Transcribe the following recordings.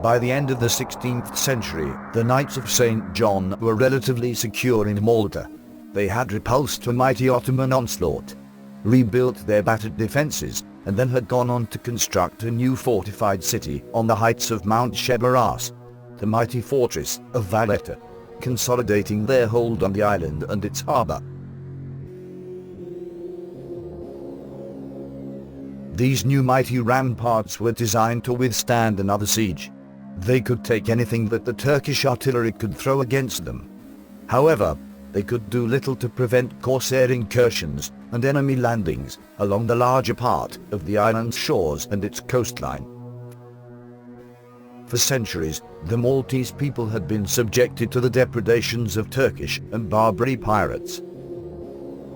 By the end of the 16th century, the Knights of St. John were relatively secure in Malta. They had repulsed a mighty Ottoman onslaught, rebuilt their battered defences, and then had gone on to construct a new fortified city on the heights of Mount Shebaras, the mighty fortress of Valletta, consolidating their hold on the island and its harbour. These new mighty ramparts were designed to withstand another siege. They could take anything that the Turkish artillery could throw against them. However, they could do little to prevent corsair incursions and enemy landings along the larger part of the island's shores and its coastline. For centuries, the Maltese people had been subjected to the depredations of Turkish and Barbary pirates.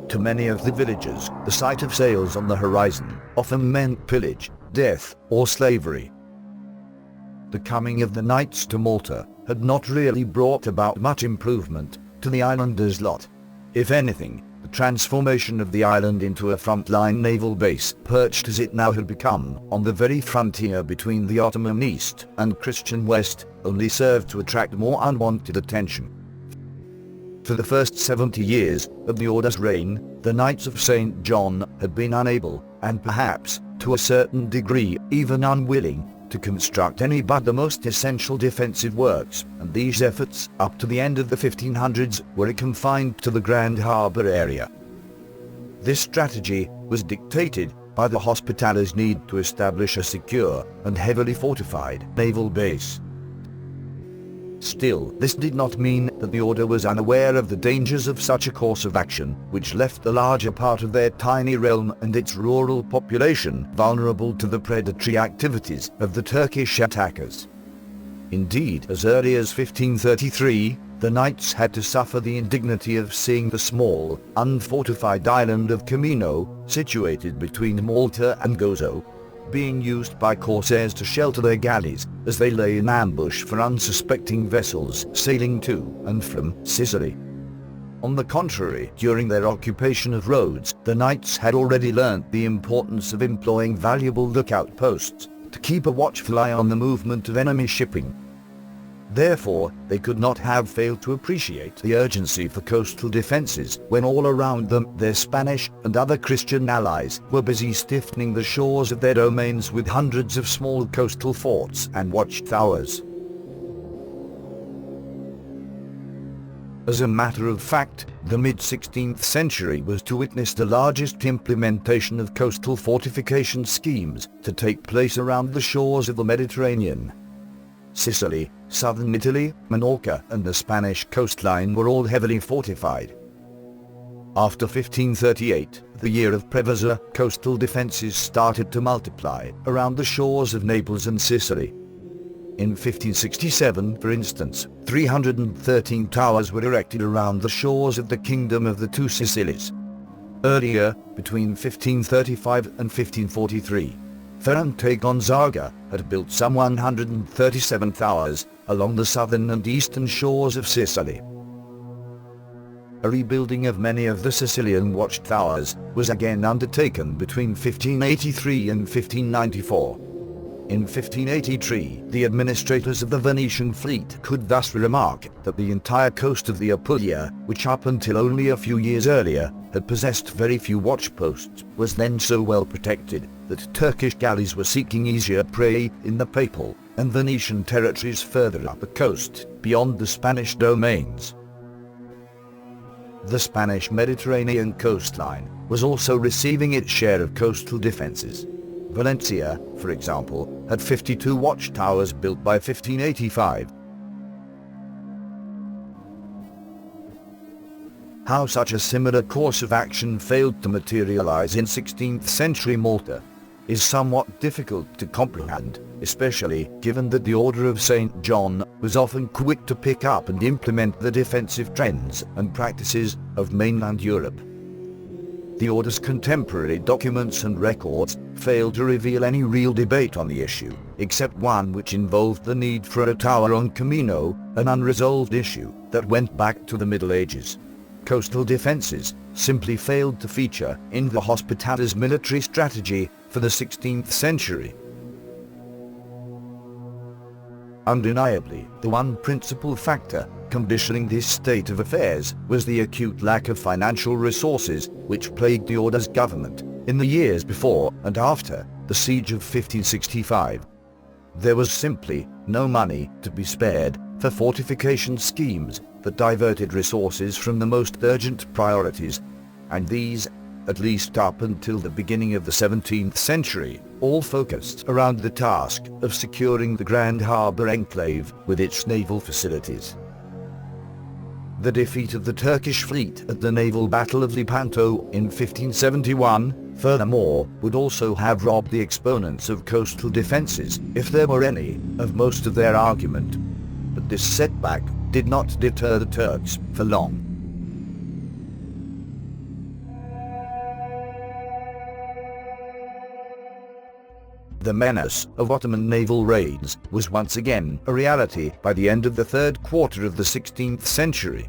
To many of the villagers, the sight of sails on the horizon often meant pillage, death, or slavery. The coming of the Knights to Malta had not really brought about much improvement to the islanders' lot. If anything, the transformation of the island into a frontline naval base, perched as it now had become on the very frontier between the Ottoman East and Christian West, only served to attract more unwanted attention. For the first 70 years of the Order's reign, the Knights of St. John had been unable, and perhaps, to a certain degree, even unwilling, to construct any but the most essential defensive works, and these efforts, up to the end of the 1500s, were confined to the Grand Harbour area. This strategy was dictated by the Hospitallers' need to establish a secure and heavily fortified naval base. Still, this did not mean that the Order was unaware of the dangers of such a course of action, which left the larger part of their tiny realm and its rural population vulnerable to the predatory activities of the Turkish attackers. Indeed, as early as 1533, the Knights had to suffer the indignity of seeing the small, unfortified island of Camino, situated between Malta and Gozo, being used by corsairs to shelter their galleys as they lay in ambush for unsuspecting vessels sailing to and from Sicily. On the contrary, during their occupation of Rhodes, the Knights had already learnt the importance of employing valuable lookout posts to keep a watchful eye on the movement of enemy shipping. Therefore, they could not have failed to appreciate the urgency for coastal defenses when all around them their Spanish and other Christian allies were busy stiffening the shores of their domains with hundreds of small coastal forts and watchtowers. As a matter of fact, the mid-16th century was to witness the largest implementation of coastal fortification schemes to take place around the shores of the Mediterranean. Sicily, southern Italy, Minorca, and the Spanish coastline were all heavily fortified. After 1538, the year of Preveza, coastal defences started to multiply around the shores of Naples and Sicily. In 1567, for instance, 313 towers were erected around the shores of the Kingdom of the Two Sicilies. Earlier, between 1535 and 1543, Ferrante Gonzaga had built some 137 towers along the southern and eastern shores of Sicily. A rebuilding of many of the Sicilian watchtowers was again undertaken between 1583 and 1594. In 1583, the administrators of the Venetian fleet could thus remark that the entire coast of the Apulia, which up until only a few years earlier had possessed very few watchposts, was then so well protected that Turkish galleys were seeking easier prey in the Papal and Venetian territories further up the coast, beyond the Spanish domains. The Spanish Mediterranean coastline was also receiving its share of coastal defences. Valencia, for example, had 52 watchtowers built by 1585. How such a similar course of action failed to materialize in 16th century Malta is somewhat difficult to comprehend, especially given that the Order of St. John was often quick to pick up and implement the defensive trends and practices of mainland Europe. The Order's contemporary documents and records fail to reveal any real debate on the issue, except one which involved the need for a tower on Camino, an unresolved issue that went back to the Middle Ages. Coastal defenses simply failed to feature in the Hospitallers' military strategy for the 16th century. Undeniably, the one principal factor conditioning this state of affairs was the acute lack of financial resources which plagued the Order's government in the years before and after the siege of 1565. There was simply no money to be spared for fortification schemes that diverted resources from the most urgent priorities, and these, at least up until the beginning of the 17th century, all focused around the task of securing the Grand Harbour enclave with its naval facilities. The defeat of the Turkish fleet at the naval battle of Lepanto in 1571, furthermore, would also have robbed the exponents of coastal defences, if there were any, of most of their argument. But this setback did not deter the Turks for long. The menace of Ottoman naval raids was once again a reality by the end of the third quarter of the 16th century.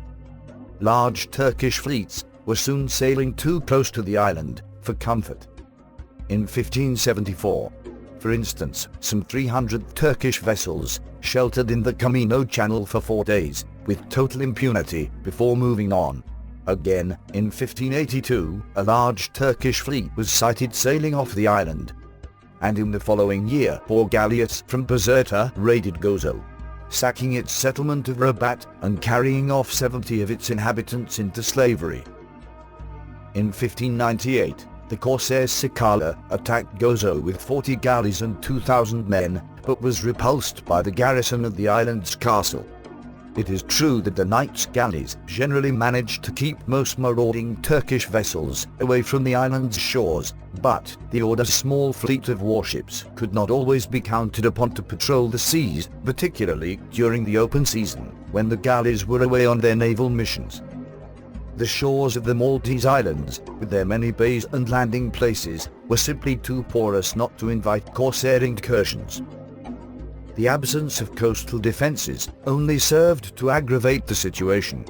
Large Turkish fleets were soon sailing too close to the island for comfort. In 1574, for instance, some 300 Turkish vessels sheltered in the Camino Channel for 4 days, with total impunity, before moving on. Again, in 1582, a large Turkish fleet was sighted sailing off the island. And in the following year, 4 galleots from Bizerta raided Gozo, sacking its settlement of Rabat and carrying off 70 of its inhabitants into slavery. In 1598, the corsair Sakala attacked Gozo with 40 galleys and 2,000 men, but was repulsed by the garrison of the island's castle. It is true that the Knights' galleys generally managed to keep most marauding Turkish vessels away from the island's shores, but the Order's small fleet of warships could not always be counted upon to patrol the seas, particularly during the open season, when the galleys were away on their naval missions. The shores of the Maltese Islands, with their many bays and landing places, were simply too porous not to invite corsair incursions. The absence of coastal defences only served to aggravate the situation.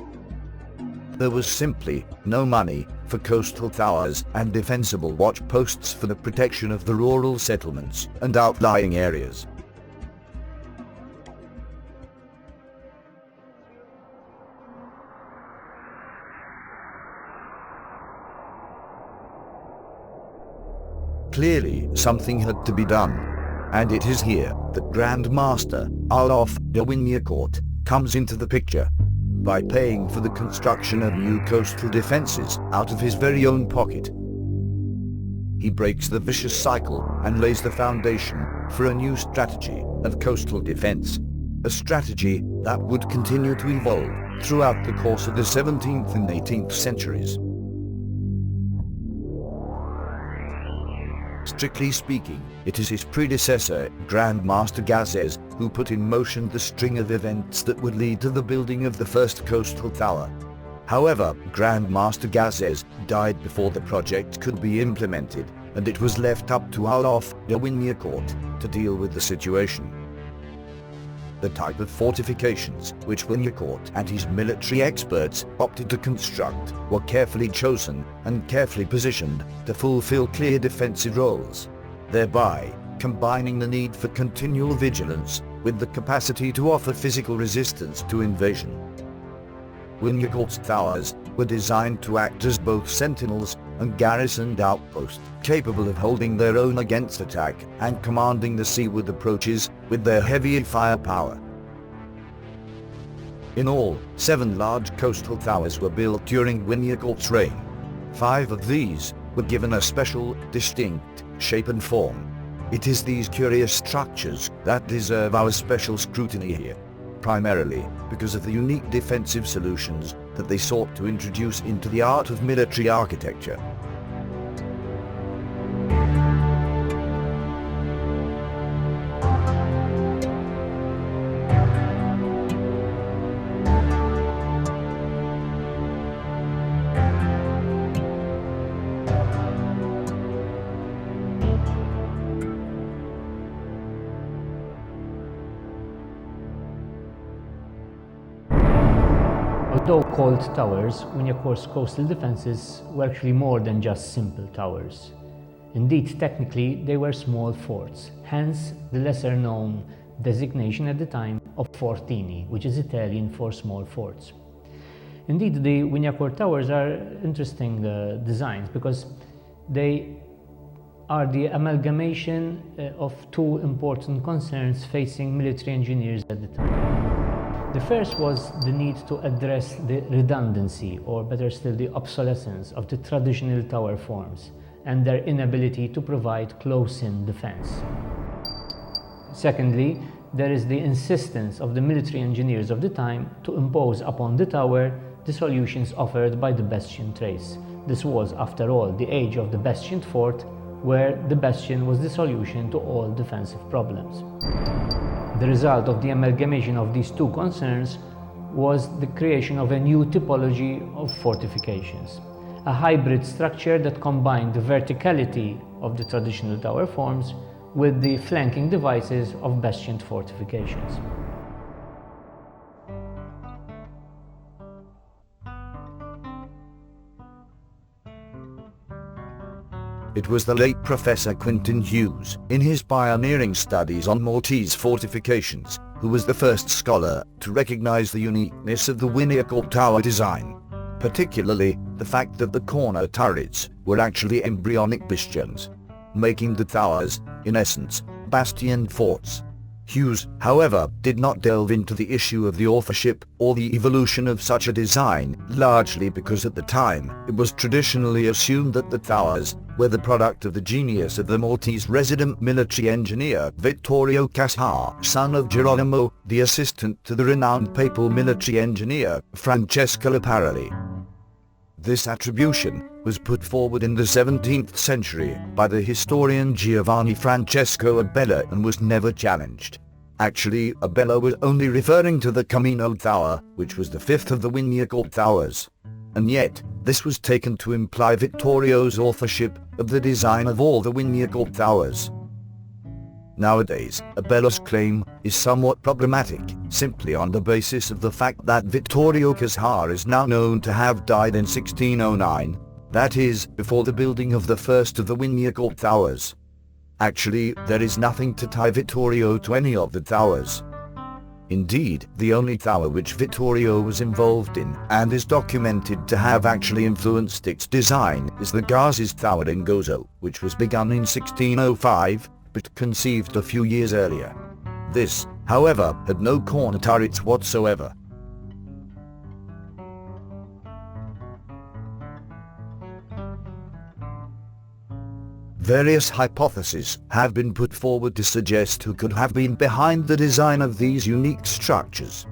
There was simply no money for coastal towers and defensible watch posts for the protection of the rural settlements and outlying areas. Clearly, something had to be done. And it is here that Grand Master Alof de Wignacourt comes into the picture, by paying for the construction of new coastal defences out of his very own pocket. He breaks the vicious cycle and lays the foundation for a new strategy of coastal defence, a strategy that would continue to evolve throughout the course of the 17th and 18th centuries. Strictly speaking, it is his predecessor, Grand Master Lascaris, who put in motion the string of events that would lead to the building of the first coastal tower. However, Grand Master Lascaris died before the project could be implemented, and it was left up to Alof de Wignacourt to deal with the situation. The type of fortifications which Wignacourt and his military experts opted to construct were carefully chosen and carefully positioned to fulfill clear defensive roles, thereby combining the need for continual vigilance with the capacity to offer physical resistance to invasion. Wignacourt's towers were designed to act as both sentinels and garrisoned outposts, capable of holding their own against attack and commanding the seaward approaches with their heavy firepower. In all, 7 large coastal towers were built during Wignacourt's reign. 5 of these were given a special, distinct shape and form. It is these curious structures that deserve our special scrutiny here, primarily because of the unique defensive solutions that they sought to introduce into the art of military architecture. Although called towers, Wignacourt's coastal defences were actually more than just simple towers. Indeed, technically, they were small forts, hence the lesser-known designation at the time, of fortini, which is Italian for small forts. Indeed, the Wignacourt towers are interesting designs because they are the amalgamation of two important concerns facing military engineers at the time. The first was the need to address the redundancy, or better still, the obsolescence of the traditional tower forms and their inability to provide close-in defense. Secondly, there is the insistence of the military engineers of the time to impose upon the tower the solutions offered by the Bastioned trace. This was, after all, the age of the Bastioned fort, where the bastion was the solution to all defensive problems. The result of the amalgamation of these two concerns was the creation of a new typology of fortifications, a hybrid structure that combined the verticality of the traditional tower forms with the flanking devices of bastioned fortifications. It was the late Professor Quintin Hughes, in his pioneering studies on Maltese fortifications, who was the first scholar to recognize the uniqueness of the Wignacourt tower design, particularly the fact that the corner turrets were actually embryonic bastions, making the towers, in essence, bastioned forts. Hughes, however, did not delve into the issue of the authorship or the evolution of such a design, largely because at the time it was traditionally assumed that the towers were the product of the genius of the Maltese resident military engineer Vittorio Casar, son of Geronimo, the assistant to the renowned papal military engineer Francesco Leparelli. This attribution was put forward in the 17th century by the historian Giovanni Francesco Abella and was never challenged. Actually, Abella was only referring to the Camino Tower, which was the fifth of the Wignacourt towers. And yet, this was taken to imply Vittorio's authorship of the design of all the Wignacourt towers. Nowadays, Abella's claim is somewhat problematic, simply on the basis of the fact that Vittorio Casar is now known to have died in 1609, that is, before the building of the first of the Wignacourt towers. Actually, there is nothing to tie Vittorio to any of the towers. Indeed, the only tower which Vittorio was involved in, and is documented to have actually influenced its design, is the Gazis Tower in Gozo, which was begun in 1605, but conceived a few years earlier. This, however, had no corner turrets whatsoever. Various hypotheses have been put forward to suggest who could have been behind the design of these unique structures.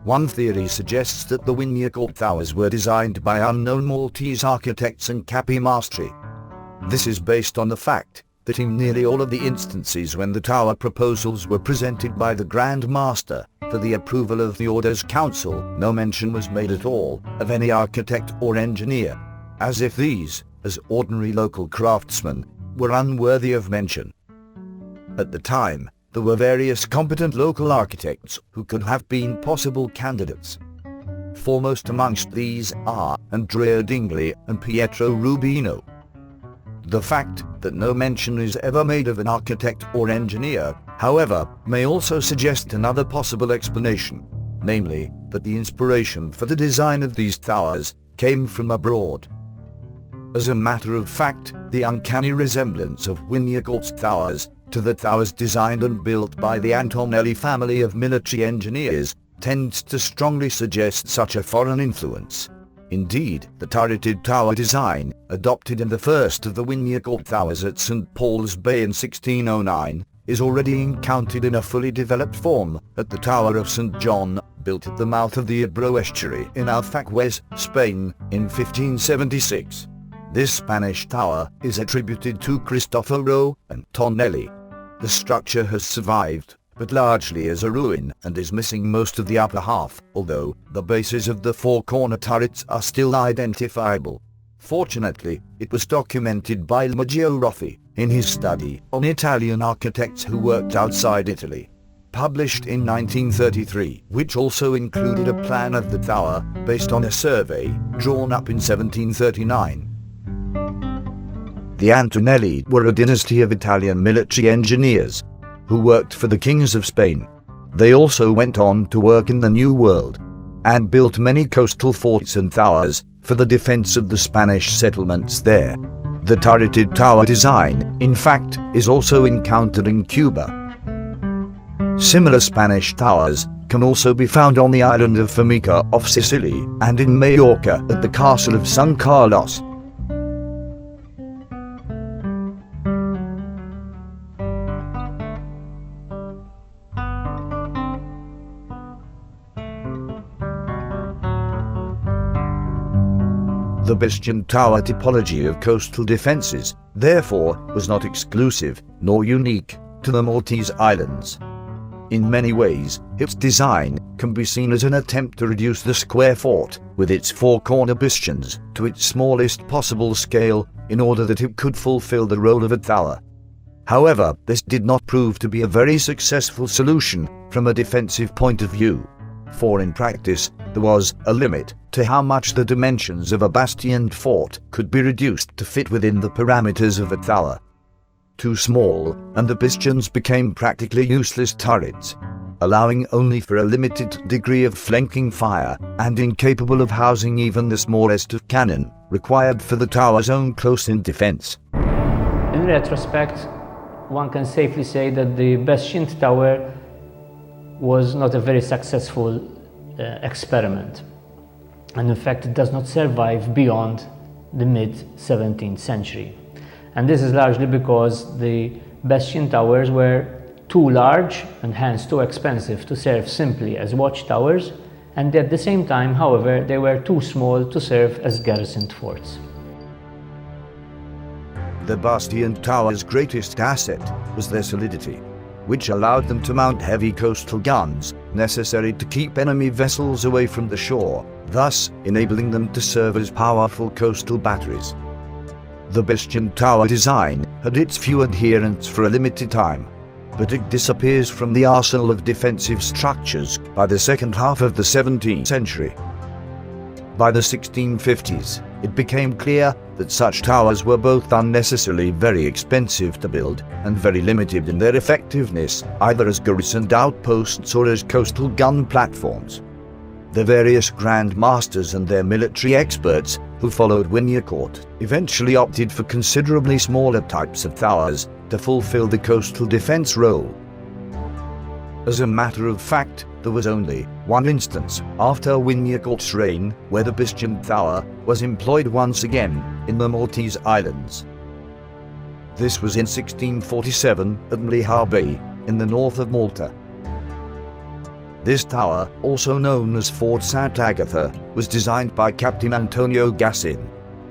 One theory suggests that the Wignacourt towers were designed by unknown Maltese architects and capimastri. This is based on the fact that in nearly all of the instances when the tower proposals were presented by the Grand Master for the approval of the Order's Council, no mention was made at all of any architect or engineer, as if these, as ordinary local craftsmen, were unworthy of mention. At the time, there were various competent local architects who could have been possible candidates. Foremost amongst these are Andrea Dingley and Pietro Rubino. The fact that no mention is ever made of an architect or engineer, however, may also suggest another possible explanation, namely, that the inspiration for the design of these towers came from abroad. As a matter of fact, the uncanny resemblance of Wignacourt's towers to the towers designed and built by the Antonelli family of military engineers tends to strongly suggest such a foreign influence. Indeed, the turreted tower design, adopted in the first of the Wignacourt towers at St. Paul's Bay in 1609, is already encountered in a fully developed form at the Tower of St. John, built at the mouth of the Ebro estuary in Alfagues, Spain, in 1576. This Spanish tower is attributed to Cristoforo Antonelli. The structure has survived, but largely as a ruin, and is missing most of the upper half, although the bases of the four corner turrets are still identifiable. Fortunately, it was documented by Maggio Rossi in his study on Italian architects who worked outside Italy, published in 1933, which also included a plan of the tower based on a survey drawn up in 1739. The Antonelli were a dynasty of Italian military engineers who worked for the kings of Spain. They also went on to work in the New World and built many coastal forts and towers for the defense of the Spanish settlements there. The turreted tower design, in fact, is also encountered in Cuba. Similar Spanish towers can also be found on the island of Formica off Sicily and in Majorca at the castle of San Carlos. The Bastioned tower typology of coastal defences, therefore, was not exclusive nor unique to the Maltese islands. In many ways, its design can be seen as an attempt to reduce the square fort with its four-corner bastions to its smallest possible scale in order that it could fulfill the role of a tower. However, this did not prove to be a very successful solution from a defensive point of view, for in practice there was a limit to how much the dimensions of a bastioned fort could be reduced to fit within the parameters of a tower. Too small, and the bastions became practically useless turrets, allowing only for a limited degree of flanking fire and incapable of housing even the smallest of cannon required for the tower's own close-in defense. In retrospect, one can safely say that the Bastioned tower was not a very successful experiment, and in fact it does not survive beyond the mid-17th century. And this is largely because the Bastioned towers were too large and hence too expensive to serve simply as watchtowers, and at the same time, however, they were too small to serve as garrisoned forts. The Bastioned tower's greatest asset was their solidity, which allowed them to mount heavy coastal guns necessary to keep enemy vessels away from the shore, thus enabling them to serve as powerful coastal batteries. The Bastioned tower design had its few adherents for a limited time, but it disappears from the arsenal of defensive structures by the second half of the 17th century. By the 1650s, it became clear that such towers were both unnecessarily very expensive to build and very limited in their effectiveness, either as garrisoned outposts or as coastal gun platforms. The various Grand Masters and their military experts who followed Wignacourt eventually opted for considerably smaller types of towers to fulfill the coastal defense role. As a matter of fact, there was only one instance after Wignacourt's reign where the Bastioned tower was employed once again in the Maltese islands. This was in 1647 at Malta Bay in the north of Malta. This tower, also known as Fort Saint Agatha, was designed by Captain Antonio Gassin,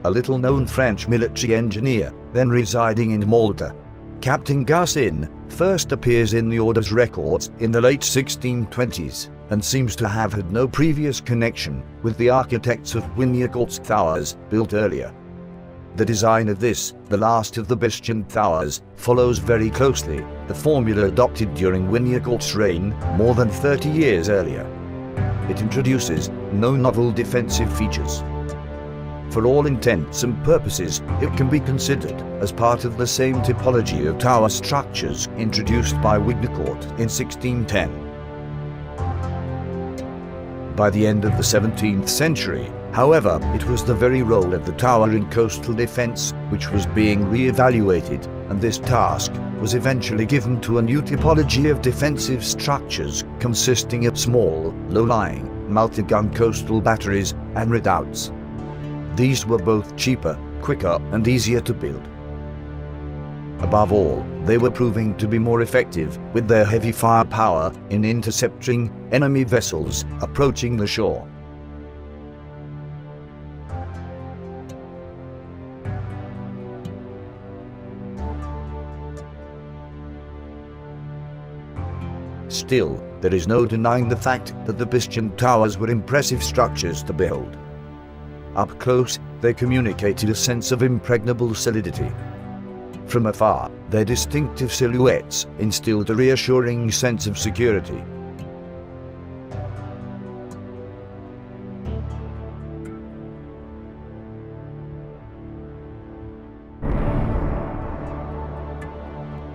a little-known French military engineer then residing in Malta. Captain Gassin first appears in the Order's records in the late 1620s and seems to have had no previous connection with the architects of Wignacourt's towers built earlier. The design of this, the last of the Bastioned towers, follows very closely the formula adopted during Wignacourt's reign more than 30 years earlier. It introduces no novel defensive features. For all intents and purposes, it can be considered as part of the same typology of tower structures introduced by Wignacourt in 1610. By the end of the 17th century, however, it was the very role of the tower in coastal defense which was being re-evaluated, and this task was eventually given to a new typology of defensive structures consisting of small, low-lying, multi-gun coastal batteries and redoubts. These were both cheaper, quicker, and easier to build. Above all, they were proving to be more effective with their heavy firepower in intercepting enemy vessels approaching the shore. Still, there is no denying the fact that the Bastioned towers were impressive structures to behold. Up close, they communicated a sense of impregnable solidity. From afar, their distinctive silhouettes instilled a reassuring sense of security.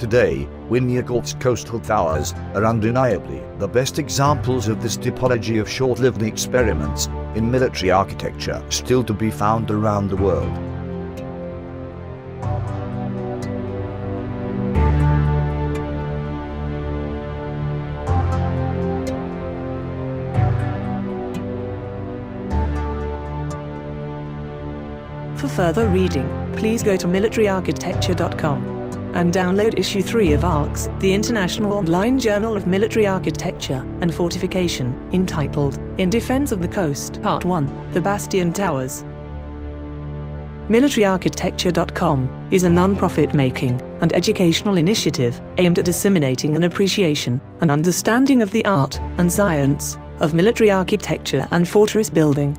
Today, Wignacourt's coastal towers are undeniably the best examples of this typology of short-lived experiments in military architecture still to be found around the world. For further reading, please go to militaryarchitecture.com and download issue 3 of ARCS, the International Online Journal of Military Architecture and Fortification, entitled In Defense of the Coast, Part 1, The Bastioned Towers. MilitaryArchitecture.com is a non-profit making and educational initiative aimed at disseminating an appreciation and understanding of the art and science of military architecture and fortress building.